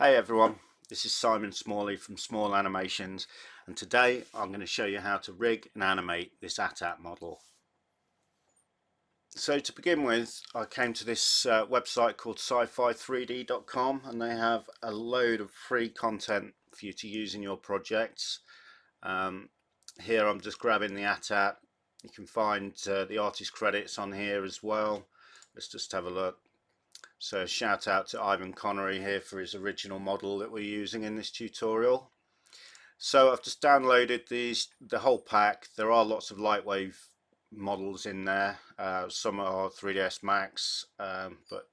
Hey everyone, this is Simon Smalley from Small Animations, and today I'm going to show you how to rig and animate this ATAT model. So to begin with, I came to this website called SciFi3D.com, and they have a load of free content for you to use in your projects. Here I'm just grabbing the ATAT. You can find the artist credits on here as well. Let's just have a look. So shout out to Ivan Connery here for his original model that we're using in this tutorial. So I've just downloaded the whole pack. There are lots of Lightwave models in there. Some are 3ds Max, but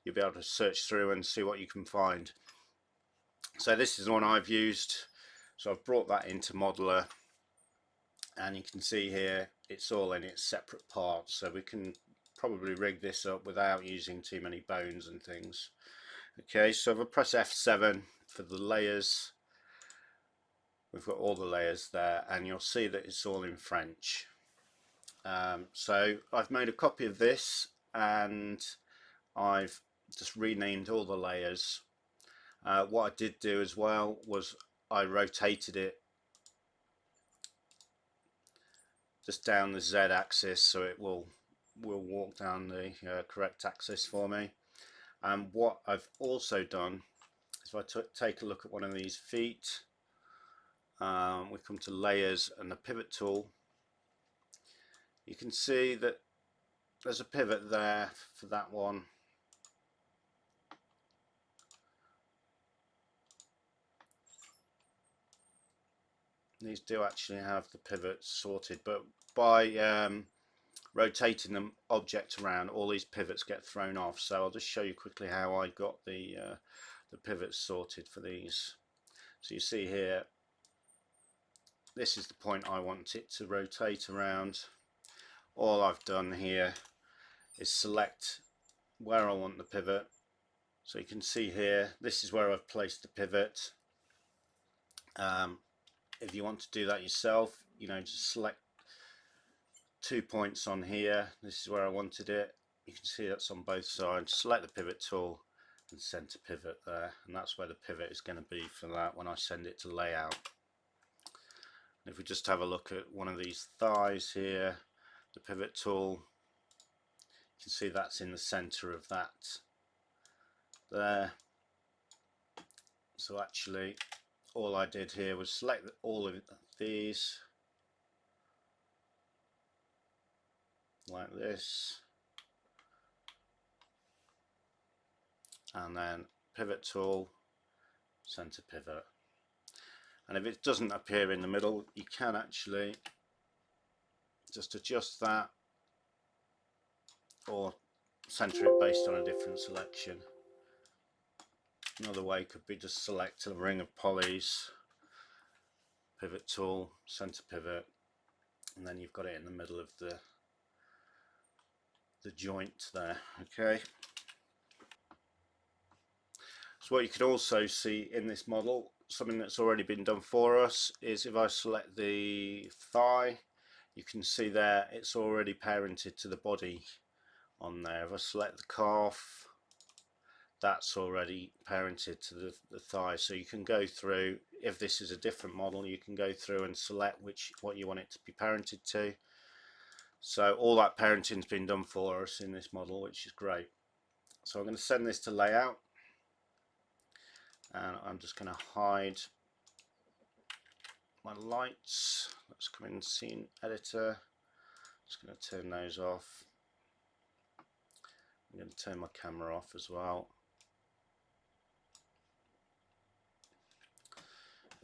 you'll be able to search through and see what you can find. So this is the one I've used. So I've brought that into Modeler, and you can see here it's all in its separate parts. So we can probably rig this up without using too many bones and things. Okay, so if I press F7 for the layers, we've got all the layers there, and you'll see that it's all in French. So I've made a copy of this, and I've just renamed all the layers. What I did do as well was I rotated it just down the Z axis, so it will walk down the correct axis for me. And what I've also done is if I take a look at one of these feet, we come to layers and the pivot tool. You can see that there's a pivot there for that one. These do actually have the pivots sorted, but by rotating the object around, all these pivots get thrown off. So I'll just show you quickly how I got the pivots sorted for these. So you see here, this is the point I want it to rotate around. All I've done here is select where I want the pivot. So you can see here, this is where I've placed the pivot. If you want to do that yourself, just select 2 points on here. This is where I wanted it. You can see that's on both sides. Select the pivot tool and center pivot there, and that's where the pivot is going to be for that when I send it to layout. And if we just have a look at one of these thighs here, the pivot tool, you can see that's in the center of that there. So actually all I did here was select all of these like this, and then pivot tool, center pivot. And if it doesn't appear in the middle, you can actually just adjust that or center it based on a different selection. Another way could be just select a ring of polys, pivot tool, center pivot, and then you've got it in the middle of the joint there. Okay. So what you can also see in this model, something that's already been done for us, is if I select the thigh, you can see there it's already parented to the body on there. If I select the calf, that's already parented to the thigh. So you can go through, if this is a different model, you can go through and select what you want it to be parented to. So all that parenting's been done for us in this model, which is great. So I'm going to send this to layout, and I'm just going to hide my lights. Let's come in scene editor. Just going to turn those off. I'm going to turn my camera off as well.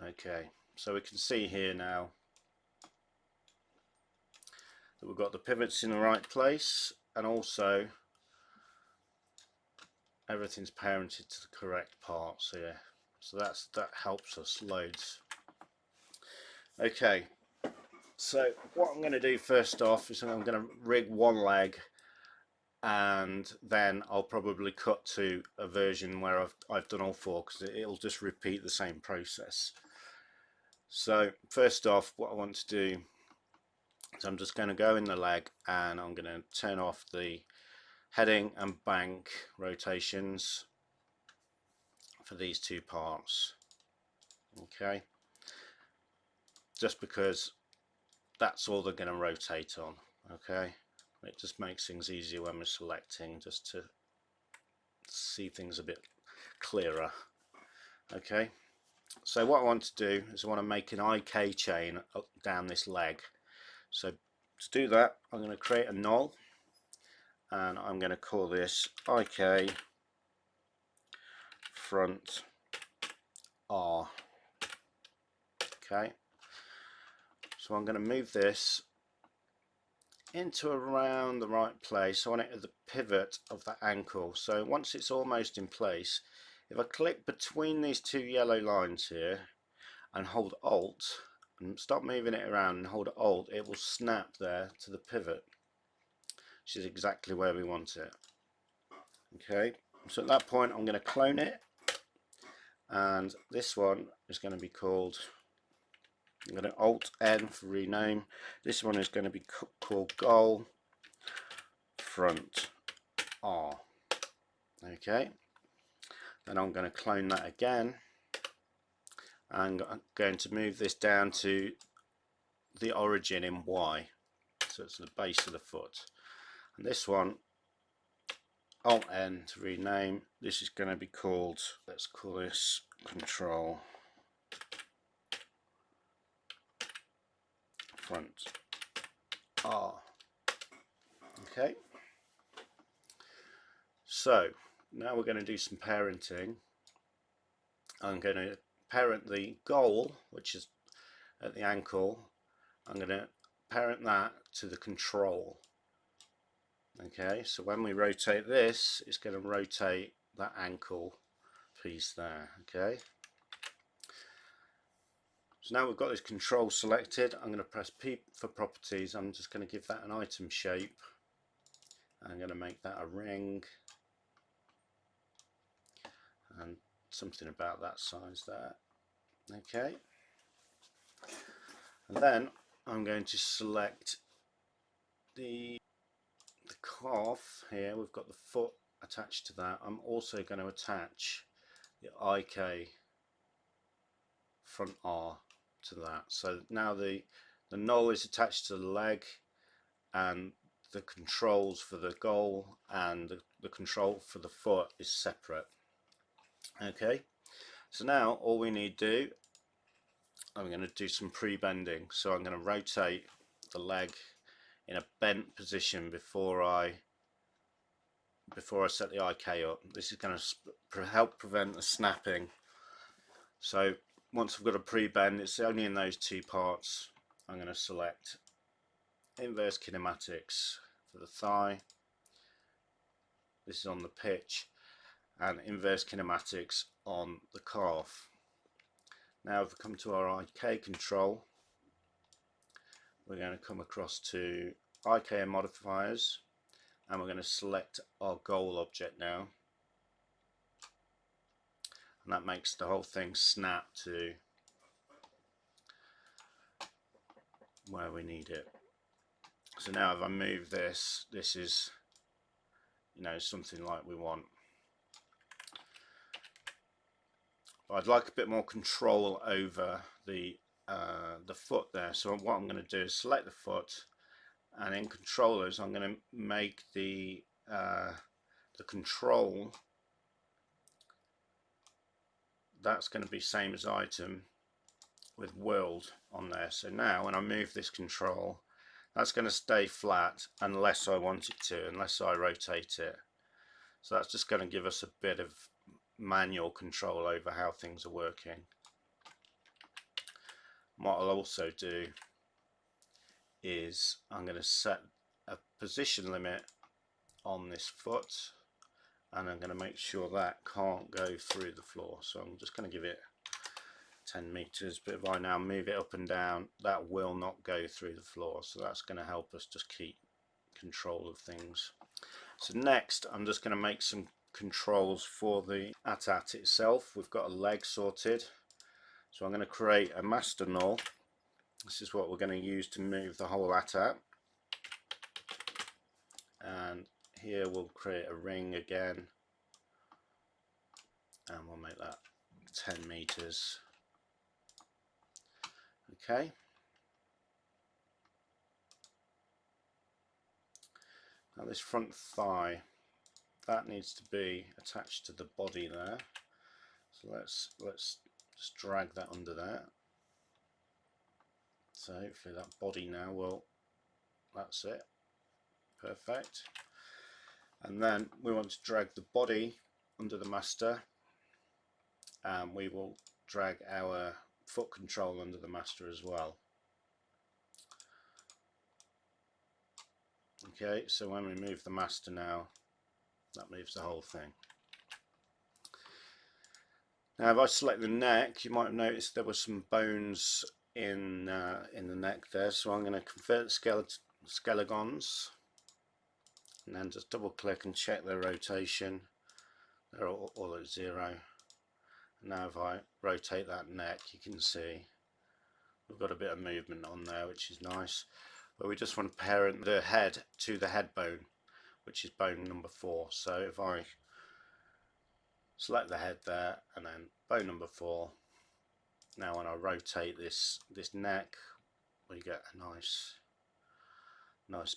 Okay, so we can see here now that we've got the pivots in the right place, and also everything's parented to the correct parts here. So that helps us loads. Okay, so what I'm going to do first off is I'm going to rig one leg, and then I'll probably cut to a version where I've done all four, because it'll just repeat the same process. So first off, what I want to do is I'm just going to go in the leg, and I'm going to turn off the heading and bank rotations for these two parts. Okay, just because that's all they're going to rotate on. Okay, it just makes things easier when we're selecting, just to see things a bit clearer. Okay, so what I want to do is I want to make an IK chain up down this leg. So to do that, I'm going to create a null, and I'm going to call this IK front R. Okay, so I'm going to move this into around the right place. I want it at the pivot of that ankle. So once it's almost in place, if I click between these two yellow lines here and hold Alt and stop moving it around and hold Alt, it will snap there to the pivot, which is exactly where we want it. Okay, so at that point I'm going to clone it, and this one is going to be called, I'm going to Alt N for rename. This one is going to be called Goal Front R. Okay, then I'm going to clone that again, and I'm going to move this down to the origin in Y, so it's the base of the foot. And this one, Alt N to rename. This is going to be called, let's call this Control Front R. Okay, so now we're going to do some parenting. I'm going to parent the goal, which is at the ankle. I'm going to parent that to the control. Okay, so when we rotate this, it's going to rotate that ankle piece there. Okay, so now we've got this control selected. I'm going to press P for properties. I'm just going to give that an item shape. I'm going to make that a ring, and something about that size there. Okay, and then I'm going to select the calf here. We've got the foot attached to that. I'm also going to attach the IK front R to that. So now the null is attached to the leg, and the controls for the goal and the control for the foot is separate. Okay, so now all we need to do, I'm going to do some pre-bending. So I'm going to rotate the leg in a bent position before I set the IK up. This is going to help prevent the snapping. So once I've got a pre-bend, it's only in those two parts. I'm going to select inverse kinematics for the thigh. This is on the pitch, and inverse kinematics on the calf. Now if we come to our IK control, we're going to come across to IK and modifiers, and we're going to select our goal object now, and that makes the whole thing snap to where we need it. So now if I move this, this is, you know, something like we want. I'd like a bit more control over the foot there. So what I'm going to do is select the foot, and in controllers I'm going to make the control, that's going to be same as item with world on there. So now when I move this control, that's going to stay flat unless I want it to, unless I rotate it. So that's just going to give us a bit of manual control over how things are working. What I'll also do is I'm going to set a position limit on this foot, and I'm going to make sure that can't go through the floor. So I'm just going to give it 10 meters, but if I now move it up and down, that will not go through the floor. So that's going to help us just keep control of things. So next I'm just going to make some controls for the ATAT itself. We've got a leg sorted, so I'm going to create a master null. This is what we're going to use to move the whole ATAT, and here we'll create a ring again, and we'll make that 10 meters. Okay. Now this front thigh, that needs to be attached to the body there. So let's just drag that under there. So hopefully that body now will, that's it, perfect. And then we want to drag the body under the master, and we will drag our foot control under the master as well. Okay, so when we move the master now, that moves the whole thing. Now if I select the neck, you might have noticed there were some bones in the neck there, so I'm going to convert skeletons, and then just double click and check their rotation. They're all at 0. Now if I rotate that neck, you can see we've got a bit of movement on there, which is nice. But we just want to parent the head to the head bone, which is bone number 4. So if I select the head there and then bone number 4, now when I rotate this neck, we get a nice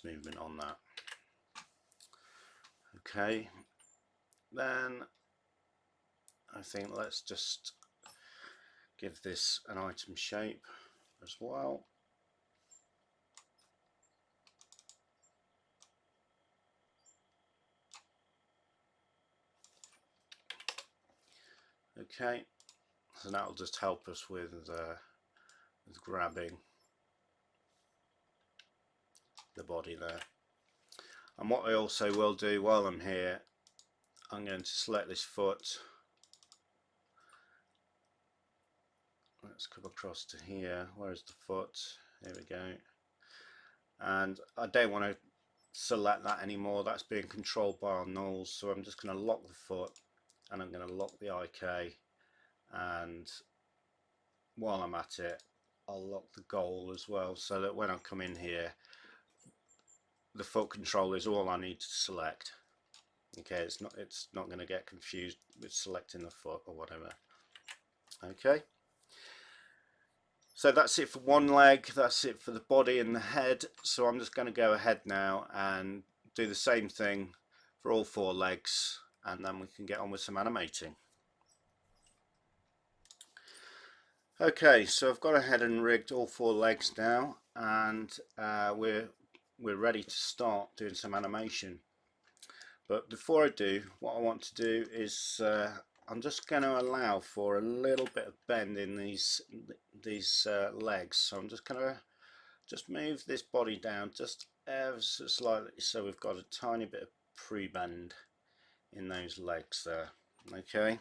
movement on that. Okay, then I think let's just give this an item shape as well. Okay, so that will just help us with grabbing the body there. And what I also will do while I'm here, I'm going to select this foot. Let's come across to here. Where's the foot? Here we go. And I don't want to select that anymore. That's being controlled by our nulls. So I'm just going to lock the foot, and I'm going to lock the IK. And while I'm at it, I'll lock the goal as well, so that when I come in here, the foot control is all I need to select. Okay, it's not going to get confused with selecting the foot or whatever. Okay, so that's it for one leg, that's it for the body and the head. So I'm just going to go ahead now and do the same thing for all 4 legs, and then we can get on with some animating. Okay, so I've gone ahead and rigged all 4 legs now, and we're ready to start doing some animation. But before I do, what I want to do is I'm just going to allow for a little bit of bend in these legs. So I'm just going to move this body down just ever so slightly, so we've got a tiny bit of pre-bend in those legs there. Okay,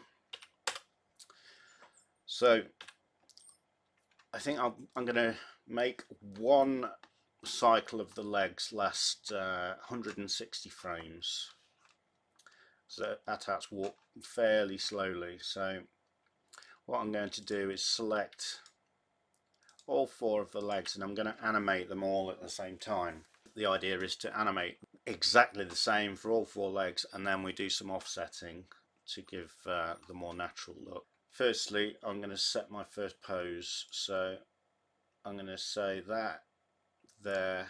so I think I'm going to make one cycle of the legs last 160 frames. So that has to walk fairly slowly. So what I'm going to do is select all 4 of the legs, and I'm going to animate them all at the same time. The idea is to animate exactly the same for all 4 legs, and then we do some offsetting to give the more natural look. Firstly, I'm going to set my first pose. So I'm going to say that there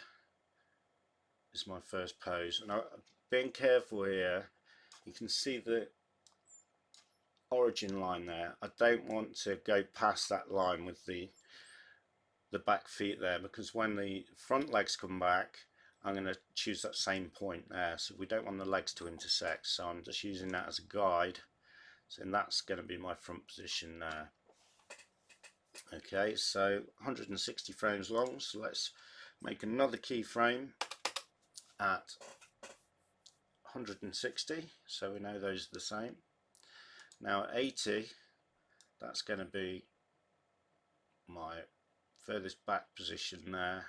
is my first pose, and I'm being careful here. You can see the origin line there. I don't want to go past that line with the back feet there, because when the front legs come back, I'm going to choose that same point there. So we don't want the legs to intersect, so I'm just using that as a guide. So that's going to be my front position there. Okay, so 160 frames long, so let's make another keyframe at 160, so we know those are the same. Now at 80, that's going to be my furthest back position there.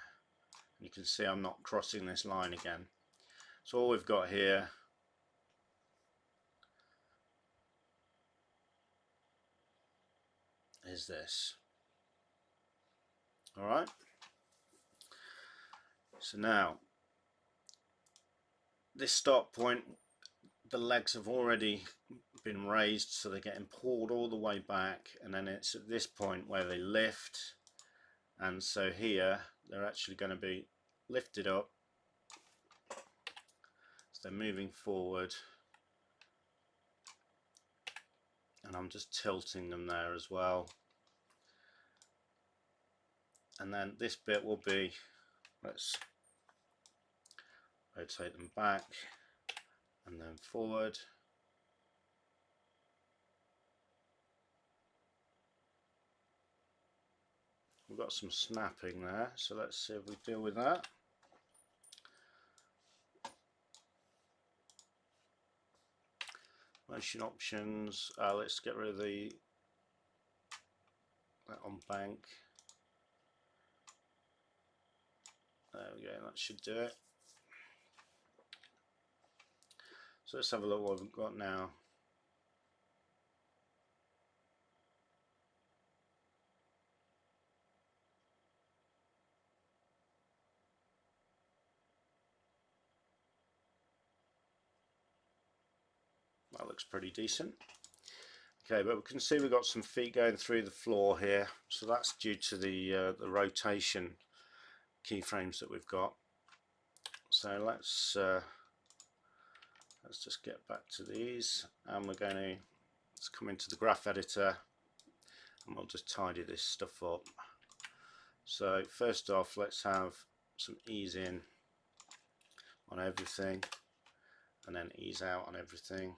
You can see I'm not crossing this line again. So all we've got here is this. Alright, so now this start point, the legs have already been raised, so they're getting pulled all the way back, and then it's at this point where they lift, and so here they're actually going to be lifted up, so they're moving forward, and I'm just tilting them there as well. And then this bit will be, let's rotate them back and then forward. We've got some snapping there, so let's see if we deal with that. Motion options, let's get rid of that on bank. There we go, that should do it. So let's have a look what we've got now. That looks pretty decent. Okay, but we can see we've got some feet going through the floor here, so that's due to the rotation keyframes that we've got. So let's just get back to these, and let's come into the graph editor, and we'll just tidy this stuff up. So first off, let's have some ease in on everything, and then ease out on everything.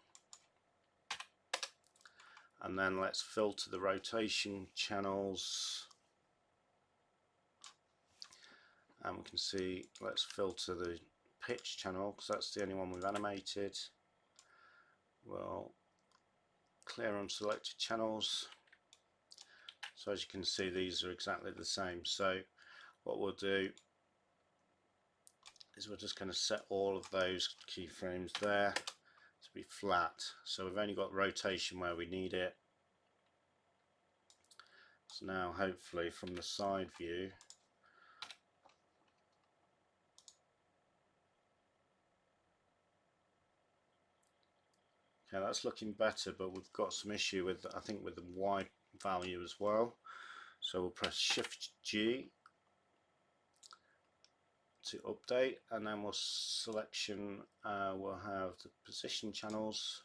And then let's filter the rotation channels, and we can see, let's filter the pitch channel because that's the only one we've animated. We'll clear unselected channels. So as you can see, these are exactly the same. So what we'll do is we're just going to set all of those keyframes there to be flat, so we've only got rotation where we need it. So now hopefully from the side view, okay, that's looking better, but we've got some issue with, I think, with the Y value as well. So we'll press Shift G to update, and then we'll we'll have the position channels,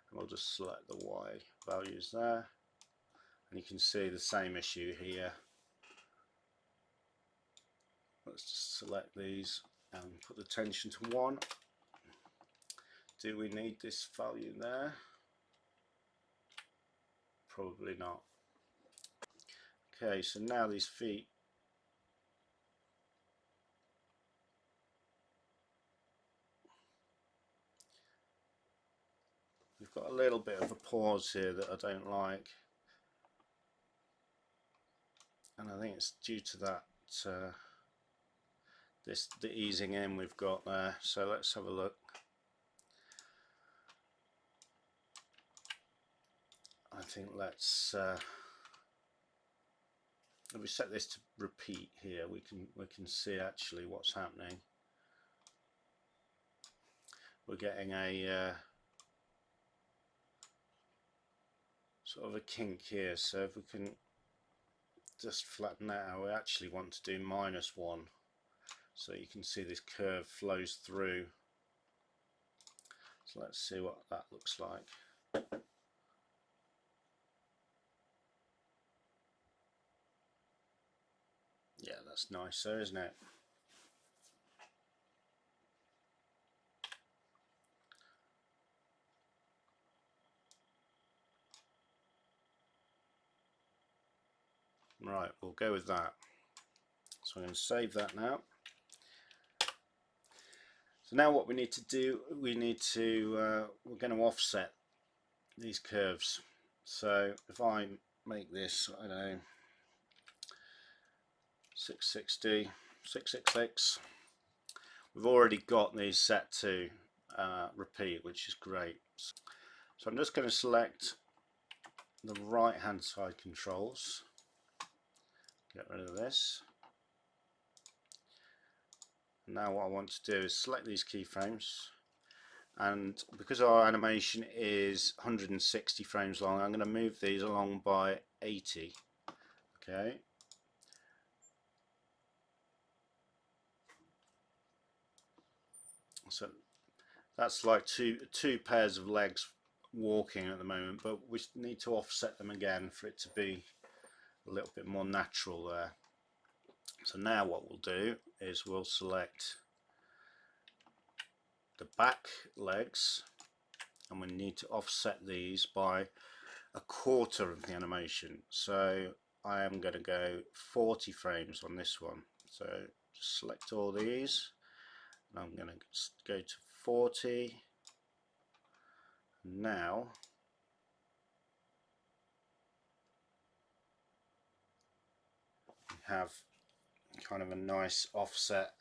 and we'll just select the Y values there, and you can see the same issue here. Let's just select these and put the tension to 1. Do we need this value there? Probably not. Okay, so now these feet, we've got a little bit of a pause here that I don't like, and I think it's due to that the easing in we've got there. So let's have a look. I think let's if we set this to repeat here, we can see actually what's happening. We're getting a sort of a kink here, so if we can just flatten that out, we actually want to do -1, so you can see this curve flows through. So let's see what that looks like. Yeah, that's nicer, isn't it? Right, we'll go with that. So I'm going to save that now. So now what we need to do, we're going to offset these curves. So if I make this, I don't know, 660, 666, we've already got these set to repeat, which is great. So I'm just going to select the right hand side controls, get rid of this. Now what I want to do is select these keyframes, and because our animation is 160 frames long, I'm going to move these along by 80. Okay, so that's like two pairs of legs walking at the moment, but we need to offset them again for it to be a little bit more natural there. So now what we'll do is we'll select the back legs, and we need to offset these by a quarter of the animation. So I am going to go 40 frames on this one. So just select all these, and I'm going to go to 40. Now we have kind of a nice offset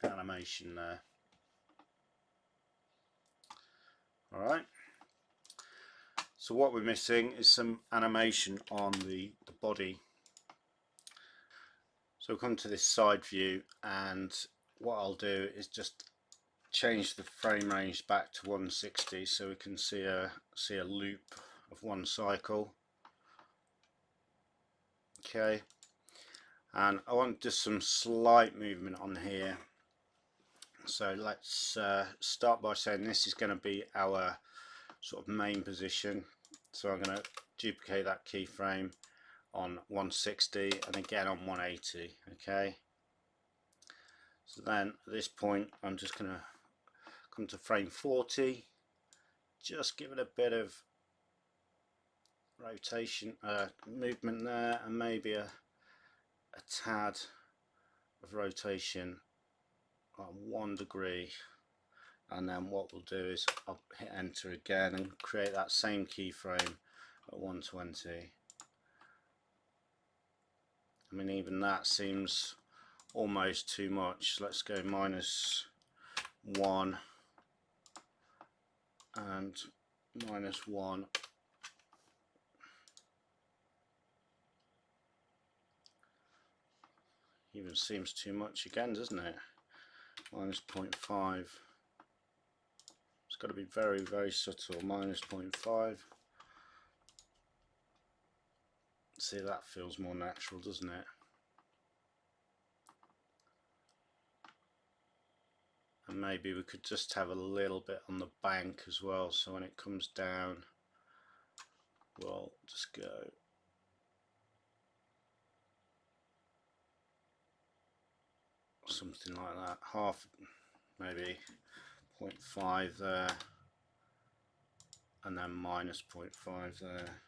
animation there. Alright, so what we're missing is some animation on the body. So we'll come to this side view, and what I'll do is just change the frame range back to 160 so we can see a loop of one cycle. Okay, and I want just some slight movement on here. So let's start by saying this is going to be our sort of main position. So I'm going to duplicate that keyframe on 160 and again on 180. Okay, so then at this point I'm just going to come to frame 40, just give it a bit of rotation, movement there, and maybe a tad of rotation on 1 degree, and then what we'll do is I'll hit enter again and create that same keyframe at 120. I mean, even that seems almost too much. Let's go -1 and -1. Even seems too much again, doesn't it? -0.5. It's got to be very, very subtle. -0.5. See, that feels more natural, doesn't it? And maybe we could just have a little bit on the bank as well, so when it comes down we'll just go something like that, half, maybe 0.5 there, and then -0.5 there.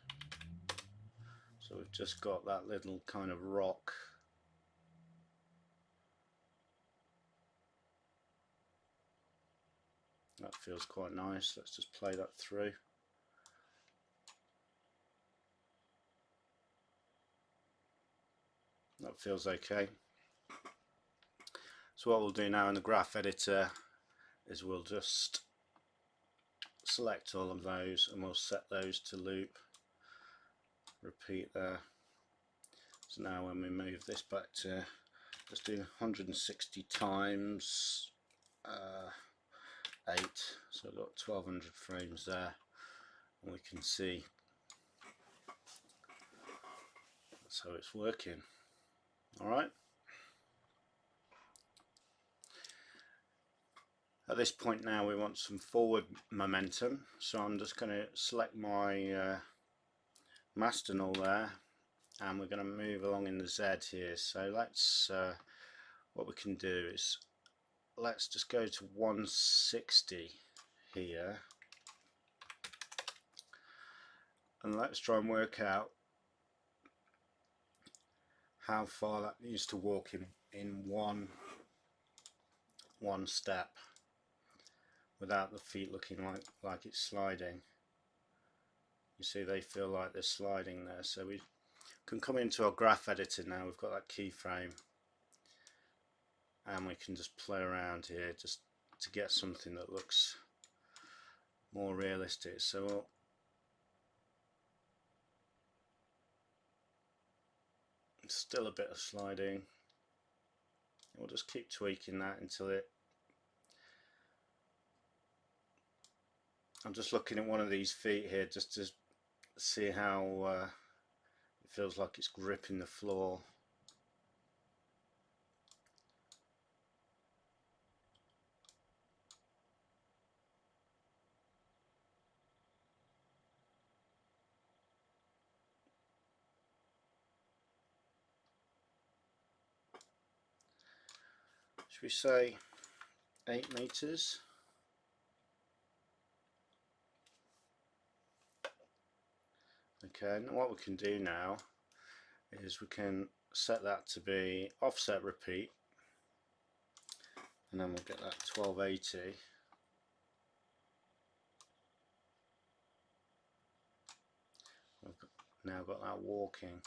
So we've just got that little kind of rock. That feels quite nice. Let's just play that through. That feels okay. So what we'll do now in the graph editor is we'll just select all of those and we'll set those to loop. Repeat there. So now when we move this back to, let's do 160 times 8, so I've got 1200 frames there, and we can see that's how it's working. Alright, at this point now we want some forward momentum, so I'm just going to select my master null there, and we're going to move along in the Z here. So let's what we can do is let's just go to 160 here, and let's try and work out how far that needs to walk in one step without the feet looking like it's sliding. You see, they feel like they're sliding there. So we can come into our graph editor now. We've got that keyframe, and we can just play around here just to get something that looks more realistic. So we'll still a bit of sliding. We'll just keep tweaking that until it I'm just looking at one of these feet here just to see how it feels like it's gripping the floor. Should we say 8 meters? Okay, and what we can do now is we can set that to be offset repeat, and then we'll get that 1280. We've now got that walking.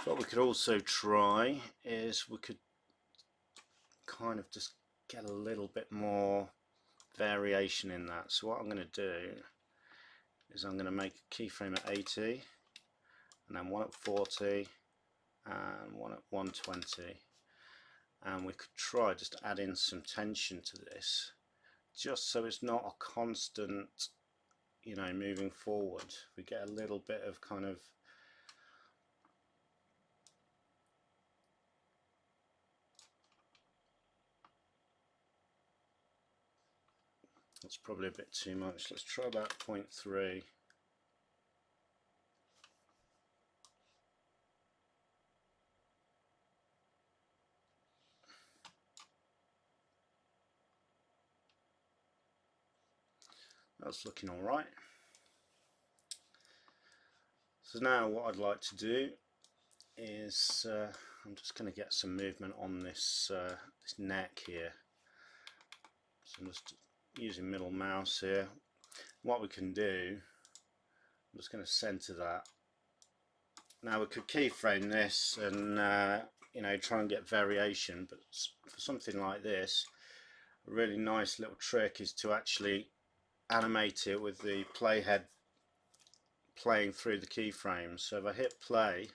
So what we could also try is we could kind of just get a little bit more variation in that. So what I'm going to do is I'm going to make a keyframe at 80, and then one at 40, and one at 120, and we could try just to add in some tension to this, just so it's not a constant, you know, moving forward. We get a little bit of kind of that's probably a bit too much. Let's try about 0.3. That's looking all right. So now what I'd like to do is I'm just going to get some movement on this this neck here. So I'm just using middle mouse here. What we can do, I'm just going to center that. Now we could keyframe this and you know, try and get variation, but for something like this, a really nice little trick is to actually animate it with the playhead playing through the keyframes. So if I hit play,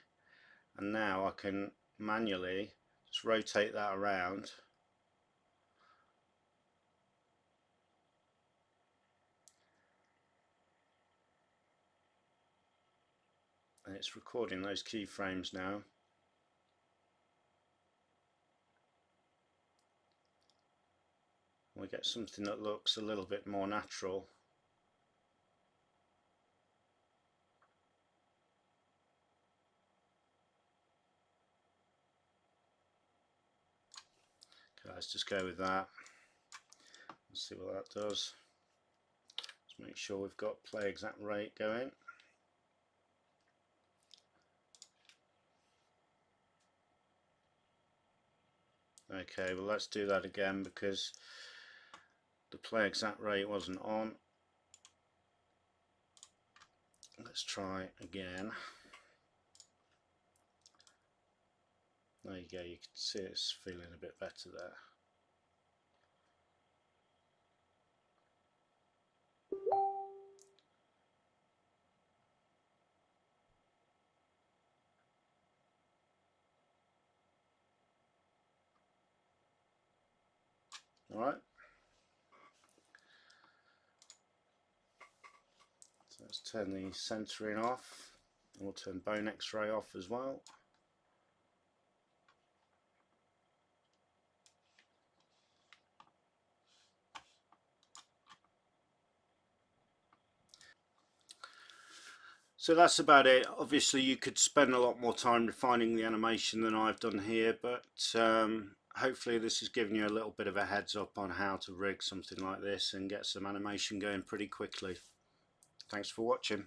and now I can manually just rotate that around, and it's recording those keyframes now. We get something that looks a little bit more natural. Okay, let's just go with that. Let's see what that does. Let's make sure we've got play exact rate going. Okay, well let's do that again because the play exact rate wasn't on. Let's try again. There you go, you can see it's feeling a bit better there. Alright, so let's turn the centering off, and we'll turn bone X-ray off as well. So that's about it. Obviously you could spend a lot more time refining the animation than I've done here, but hopefully this has given you a little bit of a heads up on how to rig something like this and get some animation going pretty quickly. Thanks for watching.